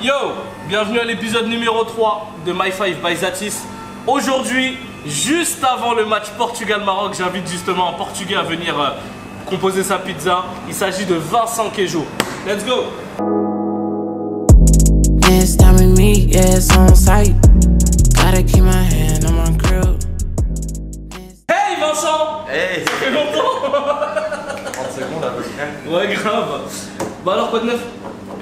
Yo, bienvenue à l'épisode numéro 3 de My 5 by Zatis. Aujourd'hui, juste avant le match Portugal-Maroc, j'invite justement un Portugais à venir composer sa pizza. Il s'agit de Vincent Queijo. Let's go. It's time with me, yeah, it's on site. Gotta keep my hand on my grill. Hey Vincent. Hey, Ça fait longtemps. 30 secondes à peu près. Ouais, grave. Bah alors, quoi de neuf?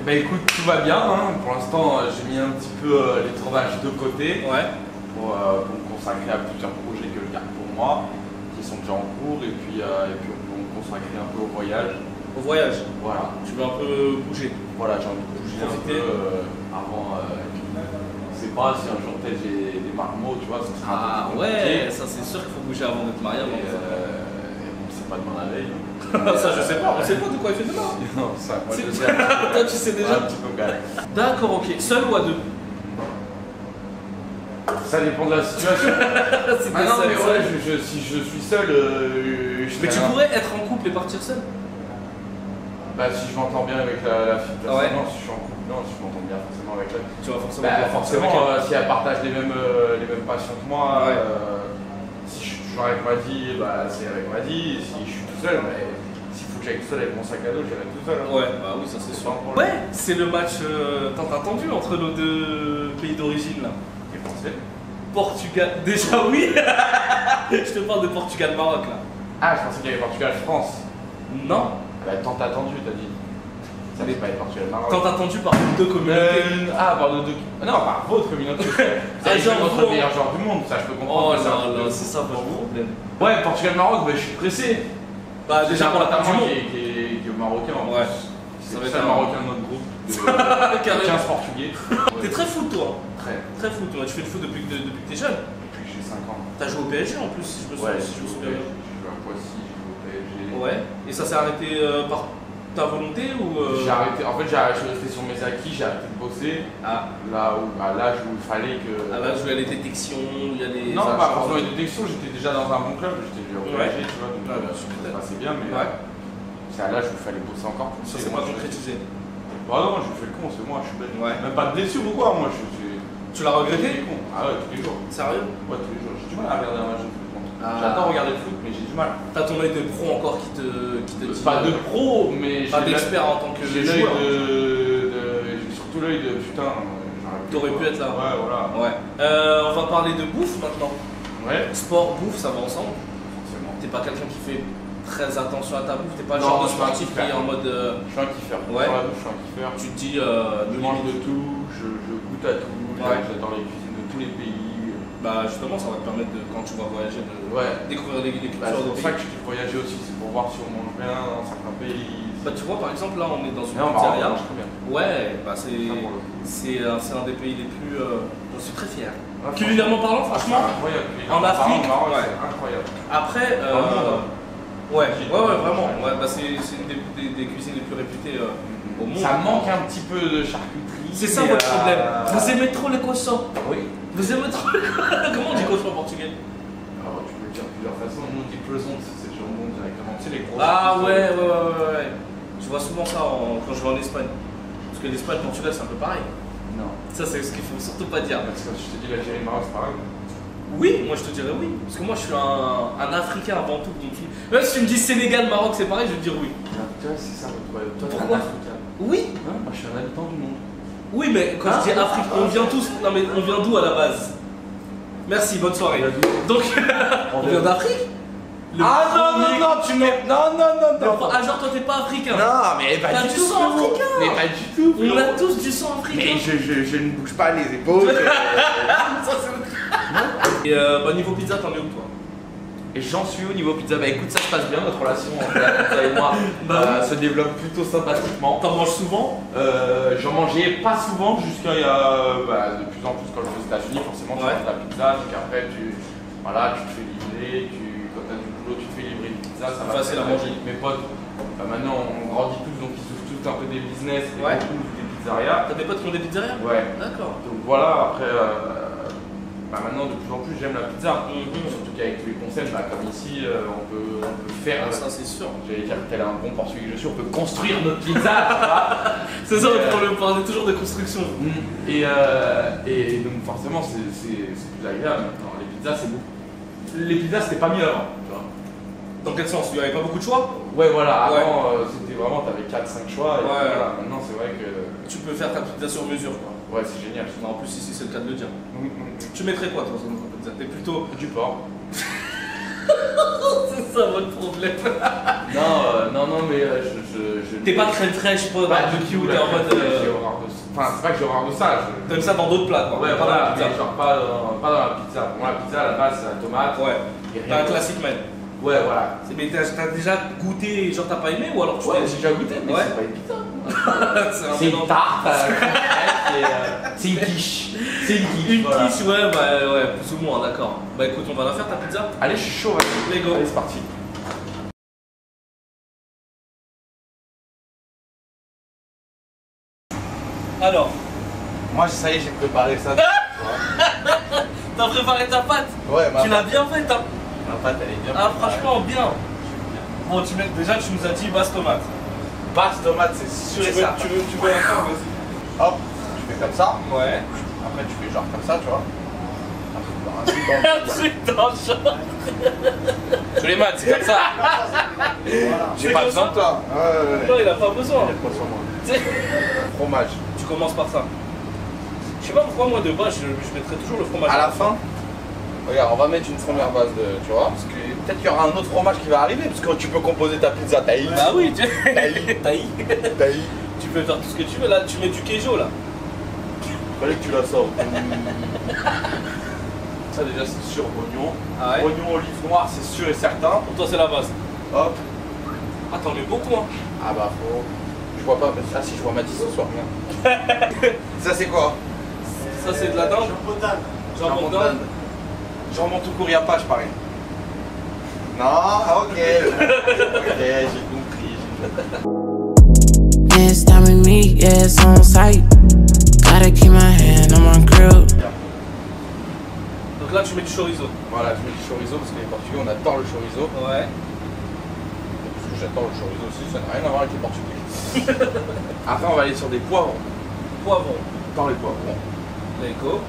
Bah écoute, tout va bien, hein. Pour l'instant j'ai mis un petit peu les tournages de côté Ouais. pour me consacrer à plusieurs projets que je garde pour moi, qui sont déjà en cours, et puis pour me consacrer un peu au voyage. Au voyage. Voilà, Tu veux un peu bouger. voilà, j'ai envie de bouger un Profiter. peu avant. On sait pas si un jour peut-être j'ai des marmots, tu vois, ça sera Ah un peu ouais, ça c'est sûr qu'il faut bouger avant d'être marié. compliqué. Et on ne sait pas demain la veille. Ça je sais pas, on sait pas de quoi il fait demain. Non, ça, moi je C'est- sais. Toi tu sais déjà. Un petit peu quand même. D'accord, ok. Seul ou à deux? Ça dépend de la situation. C'est Ah non, seul, mais seul. ouais, si je suis seul, je Mais tu serais un- pourrais être en couple et partir seul? Bah, si je m'entends bien avec la fille, Ah ouais. non, si je suis en couple, non, si je m'entends bien forcément avec elle. Tu vas forcément. Bah, pouvoir forcément, partir avec si elle partage les mêmes passions que moi, Ouais. si je suis toujours avec Madi, bah, c'est avec Madi. Si je suis tout seul, bah, s'il faut que j'aille tout seul avec mon sac à dos, j'irai tout seul. elle. Hein. Ouais, bah oui, ça c'est sûr. Sans problème. Ouais, c'est le match tant attendu entre nos deux pays d'origine là. T'es français? Portugal. Déjà oui. Je te parle de Portugal-Maroc là. Ah, je pensais qu'il y avait Portugal-France. Non. Bah, tant attendu, t'as dit. Ça n'est pas être Portugal-Maroc. Tant attendu par nos deux communautés. Ah, par nos deux. Non, par votre communauté. Ah, C'est genre votre vous. meilleur joueur du monde, ça je peux Oh comprendre. que là un là, peu- c'est ça votre problème. Ouais, Portugal-Maroc, bah, je suis pressé. Bah déjà pour la Coupe du Monde. qui est marocain en Ouais. plus. Ça C'est va le être seul un- marocain de notre groupe. De Carrément. 15 portugais. T'es très foot toi. Très. Très foot. Toi. Tu fais le foot depuis que t'es jeune. Depuis que j'ai 5 ans. T'as joué au PSG en plus, si je me souviens. Ouais, si je me souviens bien. j'ai joué à Poissy, j'ai joué au PSG. Ouais. Et ça s'est arrêté par ta volonté ou J'ai arrêté, en fait, je suis resté sur mes acquis, j'ai arrêté de bosser. Ah, À l'âge où il fallait que. à l'âge où il y a les détections, il y a des. Non, ça pas change. forcément une détection, j'étais déjà dans un bon club, j'étais déjà au Ouais. PSG, tu vois, donc Ouais, ça super. se passait bien, mais Ouais. c'est à l'âge où il fallait bosser encore plus. Ça Et s'est moi, pas je- concrétisé. Bah non, je fais le con, c'est moi, je suis bête. Ouais. Même pas de blessure ou quoi, moi je suis. Tu l'as regretté? con. Ah ouais, tous les jours. Sérieux? Ouais, tous les jours. J'ai du mal à regarder un match de foot. Ah. J'adore regarder le foot, mais j'ai du mal. T'as ton œil de pro encore qui te dit. Pas de pro, mais Pas j'ai d'expert en tant que j'ai l'œil joueur. j'ai surtout l'œil de putain. T'aurais pu être là. Ouais, voilà. Ouais. On va parler de bouffe maintenant. Ouais, Sport, bouffe, ça va ensemble. forcément. T'es pas quelqu'un qui fait très attention à ta bouffe, t'es pas le Non, genre de je suis un sportif qui kiffeur. est en mode. Je suis un kiffeur. Ouais. Sur la bouffe, je suis un kiffeur. Tu te dis. Je mange de tout, je goûte à tout, Ouais. j'adore les cuisines de tous les pays. Bah justement, ça va te permettre de, quand tu vas voyager, de Ouais. découvrir les Bah, cultures c'est de pour ça pays. que je kiffe voyager aussi, c'est pour voir si on mange bien dans certains pays. Bah tu vois, par exemple, là on est dans une Non, on pizzeria. mange très bien. Ouais, bah Ça, pour le coup. c'est un des pays les plus. J'en suis très fier. Ouais, Culinairement parlant, C'est franchement. incroyable. En Afrique, au Maroc, ouais. c'est incroyable. Après. Dans le monde, Ouais, J'ai- vraiment. Ouais, bah c'est une des cuisines les plus réputées au monde. Ça manque un petit peu de charcuterie. C'est ça mais, votre problème. Vous aimez trop les cochons. Oui. Vous aimez trop les cochons. Comment on dit cochon en portugais? Alors, tu peux le dire de plusieurs façons. Nous, on dit plezon, c'est le jambon directement. Tu sais, les gros. Ah ouais. Je vois souvent ça quand je vais en Espagne. Parce que l'Espagne, le Portugal, c'est un peu pareil. Non. Ça, c'est ce qu'il faut surtout pas dire. Parce que je te dis l'Algérie et le Maroc, c'est pareil. Oui, moi je te dirais oui. Parce que moi je suis un Africain avant tout. Donc, même si tu me dis Sénégal, Maroc, c'est pareil, je vais te dire oui. Tu vois, c'est ça votre problème. Toi, t'es Pourquoi un Africain. Oui. Non, moi, je suis un habitant du monde. Oui, mais quand je dis Afrique, on vient tous. Non, mais on vient d'où à la base? Merci, bonne soirée. Donc, on vient d'Afrique? Le premier- tu mets. Non. Ah, genre toi t'es pas africain? Non, mais T'as pas du du tout. sang frérot. africain. Mais pas du tout. On a frérot. tous du sang africain. Mais je ne bouge pas les épaules. Ça, c'est- Et bah, niveau pizza, t'en es où toi? Et j'en suis au niveau pizza. Bah écoute, ça se passe bien, notre relation entre la pizza et moi Bah, se développe plutôt sympathiquement. T'en manges souvent? J'en mangeais pas souvent jusqu'à il y a de plus en plus quand je vais aux États-Unis, forcément tu Ouais. manges la pizza, donc après tu te fais livrer, quand t'as du boulot tu te fais livrer une pizza, ça va Facile à très manger. vite. Mes potes, maintenant on grandit tous donc ils ouvrent tous un peu des business, et Ouais. beaucoup ouvrent des pizzerias. T'as des potes qui ont des pizzerias? Ouais. D'accord. Donc voilà, après maintenant de plus en plus j'aime la pizza. Surtout qu'avec tous les concepts, comme ici, on peut faire. Ça c'est sûr. J'allais dire tel un bon portugais que je suis, on peut construire notre pizza. C'est ça le problème, on parle toujours de construction. Et donc forcément c'est plus agréable maintenant. Les pizzas c'est beaucoup. Les pizzas c'était pas mieux avant, tu vois. Dans quel sens? Il n'y avait pas beaucoup de choix? Ouais voilà, avant c'était vraiment, t'avais 4-5 choix et Ouais. voilà, maintenant c'est vrai que. Tu peux faire ta pizza sur mesure quoi. Ouais c'est génial. Non, en plus ici c'est le cas de le dire. Tu mettrais quoi toi dans ta pizza? T'es plutôt... Du porc. C'est ça votre problème. Non mais je T'es pas crème fraîche, pas barbecue, t'es en mode... Enfin c'est pas que j'ai horreur de ça. T'aimes ça dans d'autres plats quoi. Ouais pas dans la voilà, pizza. mais genre pas dans la pizza. Pour moi la pizza à la base c'est la tomate. Ouais. Et T'as rien un classique man. Ouais voilà. Mais t'as déjà goûté et genre t'as pas aimé ou alors tu Ouais j'ai déjà goûté mais Ouais. c'est pas une pizza. C'est C'est une tarte. C'est une quiche. C'est une quiche. Une voilà. quiche, ouais, bah ouais, plus ou moins, d'accord. Bah écoute, on va la faire ta pizza. Allez je suis chaud vas-y. Let's go. Allez c'est parti. Alors, Moi ça y est j'ai préparé ça. t'as préparé ta pâte? Ouais Tu l'as bien faite, hein? Ma pâte elle est bien. Ah, franchement, bien. Bon, déjà, tu nous as dit base tomate. Base tomate c'est sûr et certain. Tu veux la faire, vas-y. Hop, tu fais comme ça. Ouais. Après tu fais genre comme ça tu vois. Un truc dans le genre. Tous les maths, c'est comme ça. J'ai C'est pas comme besoin ça de toi. Non, il a pas besoin. Il y a quoi sur moi? Tu sais, Fromage. tu commences par ça. Je sais pas pourquoi, moi, de base, je mettrais toujours le fromage. À la fin, regarde, on va mettre une première base de. Tu vois? Parce que peut-être qu'il y aura un autre fromage qui va arriver. Parce que tu peux composer ta pizza taille. Bah oui, tu Taille. taille. Taille. Tu peux faire tout ce que tu veux. Là, tu mets du kejo, là. Fallait que tu la sortes. Ça, déjà, c'est sûr, oignon. Ah ouais. Oignon, olive noire, c'est sûr et certain. Pour toi, c'est la base. Hop. Ah, t'en mets beaucoup, hein. Ah bah, faut. Je vois pas. Ah si, je vois Mathis ce soir. Ça, c'est quoi? Ça, c'est de la dinde. Jambon dinde. Jambon tout court, il n'y a pas, je parie. Non, ah, ok. Ok, j'ai compris. Next time we meet, yeah, it's on site. Gotta keep my hand on my grill. Donc là, tu mets du chorizo. Voilà, je mets du chorizo parce que les Portugais, on adore le chorizo. Ouais. Parce que j'adore le chorizo aussi, ça n'a rien à voir avec les Portugais. Après, on va aller sur des poivrons. Poivron. Dans les poivrons. Let's go.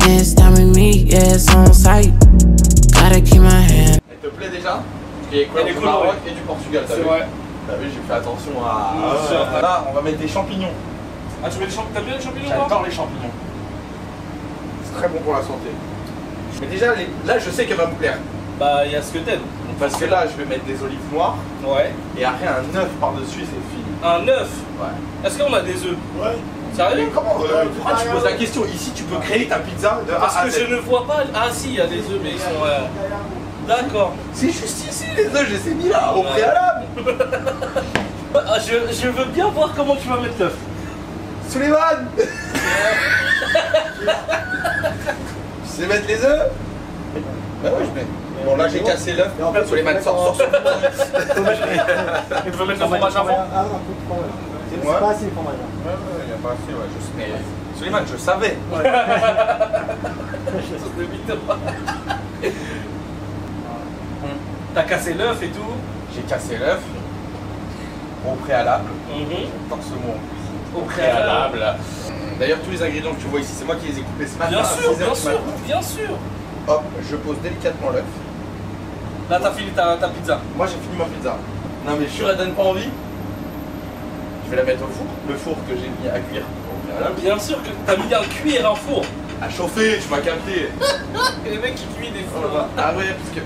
Next time we meet, yeah, it's on site. Gotta keep my hand. Elle te plaît déjà? Parce qu'il y a Elle est du colorée. Maroc et du Portugal, t'as C'est vu? vrai. T'as vu, j'ai fait attention à. Ouais. Là, on va mettre des champignons. Ah, tu mets des champignons? T'aimes bien les champignons, toi? J'adore les champignons. C'est très bon pour la santé. Mais déjà, là, je sais qu'elle va me plaire. Bah, il y a ce que t'aimes. Parce que là, je vais mettre des olives noires Ouais. et après un œuf par-dessus, c'est fini. Un œuf. Ouais. Est-ce qu'on a des œufs? Ouais. Sérieux? Mais comment pourquoi tu poses la question? Ici, tu peux créer ta pizza de A Parce à que Z. je ne vois pas. Ah, si, il y a des œufs, mais ils sont. D'accord. C'est juste ici, les œufs, je les ai mis là, au préalable. Ah, je veux bien voir comment tu vas mettre l'œuf. Suleiman. Tu sais mettre les œufs? Bah oui, je mets. Bon, là, j'ai cassé l'œuf. Suleiman, sort. Tu veux mettre le fromage avant? C'est Ouais. pas assez le fromage. Ouais, il n'y a pas assez, ouais. Mais Suleiman, je savais. T'as cassé l'œuf et tout. J'ai cassé l'œuf au préalable. J'adore ce mot. Au préalable. D'ailleurs, tous les ingrédients que tu vois ici, c'est moi qui les ai coupés ce matin. Bien à sûr, 6 heures bien du sûr, matin. bien sûr. Hop, je pose délicatement l'œuf. Là, t'as fini ta pizza. Moi, j'ai fini ma pizza. Non, mais sûr, elle donne pas envie. Je vais la mettre au four. Le four que j'ai mis à cuire au préalable. Bien sûr que t'as mis un cuir, un four. À chauffer, tu m'as capté. Et les mecs qui cuisent des Oh là fours. là. Ah ouais, parce que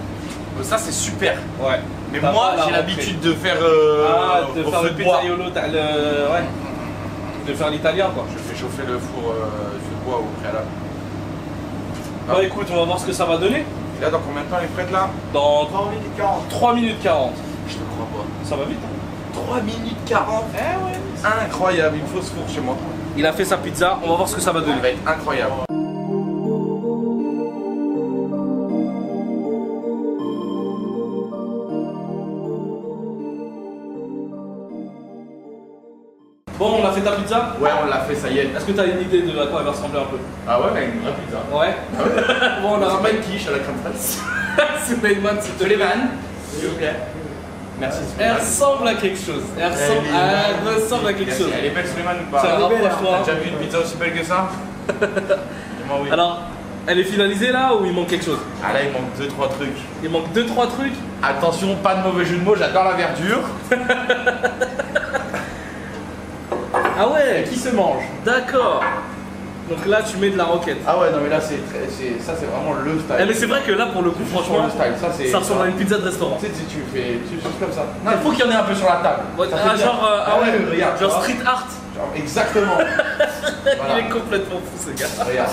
ça, c'est super. Ouais. Mais T'as moi, pas la j'ai rentrée. l'habitude de faire. De au faire feu le de bois. pizzaiolo, ouais. De faire l'italien, quoi. Je fais chauffer le four feu de bois au préalable. Bah écoute, on va voir ce que ça va donner. Et là, dans combien de temps elle est prête là? Dans 3 minutes 40. 3 minutes 40. Je te crois pas. Ça va vite, hein? 3 minutes 40. Eh ouais. Incroyable, il me faut ce four chez moi. Il a fait sa pizza, on va voir ce que ça va Ça donner. va être incroyable. Bon, on a fait ta pizza? Ouais, on l'a fait, ça y est. Est-ce que t'as une idée de à quoi elle va ressembler un peu? Ah ouais, mais une vraie pizza. Ouais. Bon, on a C'est pas ramené une quiche à la crème fraîche. Suleiman, s'il te plaît. Suleiman, s'il vous plaît. Merci Elle Suleiman. ressemble à quelque chose. Elle ressemble à quelque Merci. chose. Elle est belle Suleiman ou pas? Tiens, T'as rapproche-toi. déjà vu une pizza aussi belle que ça? Dis-moi oui. Alors, elle est finalisée là ou il manque quelque chose? Ah là, il manque 2-3 trucs. Il manque 2-3 trucs. Attention, pas de mauvais jeu de mots, j'adore la verdure. Ah ouais, Qui se mange? d'accord. Donc là, tu mets de la roquette. Ah ouais, non mais là, ça c'est vraiment le style. Eh mais c'est vrai que là, pour le coup, franchement, le style, ça c'est. ça ressemble à une pizza de restaurant. Tu sais, tu fais juste comme ça. Non, il faut qu'il y en ait un peu sur la table. Ouais, Ça fait ah, bien. genre, ah ouais, regarde. genre tu vois. street art. Genre, exactement. Voilà. Il est complètement fou, ce gars. Regarde.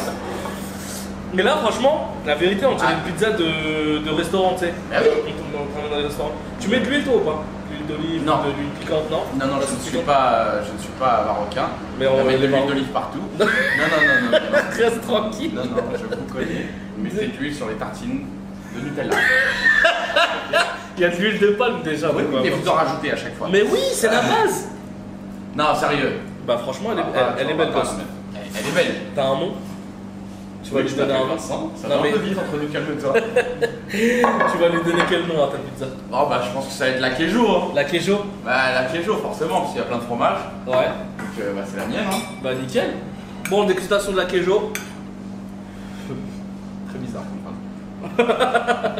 Mais là, franchement, la vérité, on dirait Ah. une pizza de restaurant, tu sais. Ah oui. On tombe dans les restaurants. Tu mets de l'huile, toi, ou pas? L'huile d'olive, Non. de l'huile piquante, non? Non, non, je ne suis pas marocain. Mais on met de est l'huile marocain. d'olive partout. Non, non. Reste tranquille. Non, non, je vous connais. Mettez de l'huile sur les tartines de Nutella. Il y a de l'huile de palme déjà. Oui, donc, mais vous en rajoutez à chaque fois. Mais oui, c'est la base. Non, sérieux. Bah franchement, elle est On belle, va pas gosse. se mettre. Elle est belle. T'as un nom? Tu vas lui donner un nom? Vincent. Ça Non, va mais- un peu vite entre nous, calme-toi. Tu vas lui donner quel nom à ta pizza? Oh bah je pense que ça va être la Kejo. Hein. La Kejo? Bah la Kejo forcément, parce qu'il y a plein de fromages. Ouais. Donc bah, c'est la mienne. Hein. Bah nickel. Bon, dégustation de la Kejo. Très bizarre comme phrase.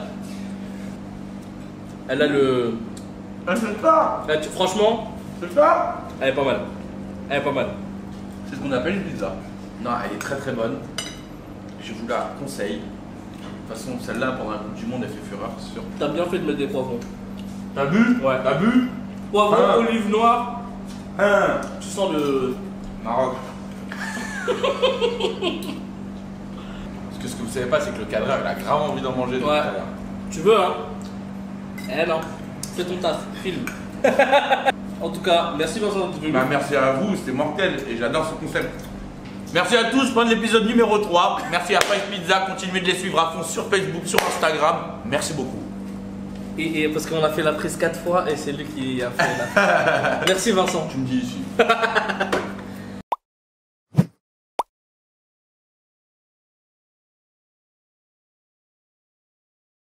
Elle a le. C'est ça. Là, franchement, C'est ça. elle est pas mal. Elle est pas mal. C'est ce qu'on appelle une pizza. Non, elle est très très bonne. Je vous la conseille. De toute façon, celle-là, pendant la Coupe du Monde, elle fait fureur, c'est sûr. T'as bien fait de mettre des poivrons. T'as bu? Ouais. T'as bu? Poivron, Ah. olive noire. Hein. Tu sens le. Maroc. Parce que ce que vous savez pas, c'est que le cadreur, il a grave envie d'en manger. depuis Ouais. tout à l'heure. Tu veux, hein? Eh non. Fais ton taf. Filme. En tout cas, merci Vincent d'être venu. Bah, merci à vous, c'était mortel et j'adore ce concept. Merci à tous pour l'épisode numéro 3. Merci à Five Pizza, continuez de les suivre à fond sur Facebook, sur Instagram. Merci beaucoup. Et parce qu'on a fait la prise 4 fois et c'est lui qui a fait la. Merci Vincent. Tu me dis ici.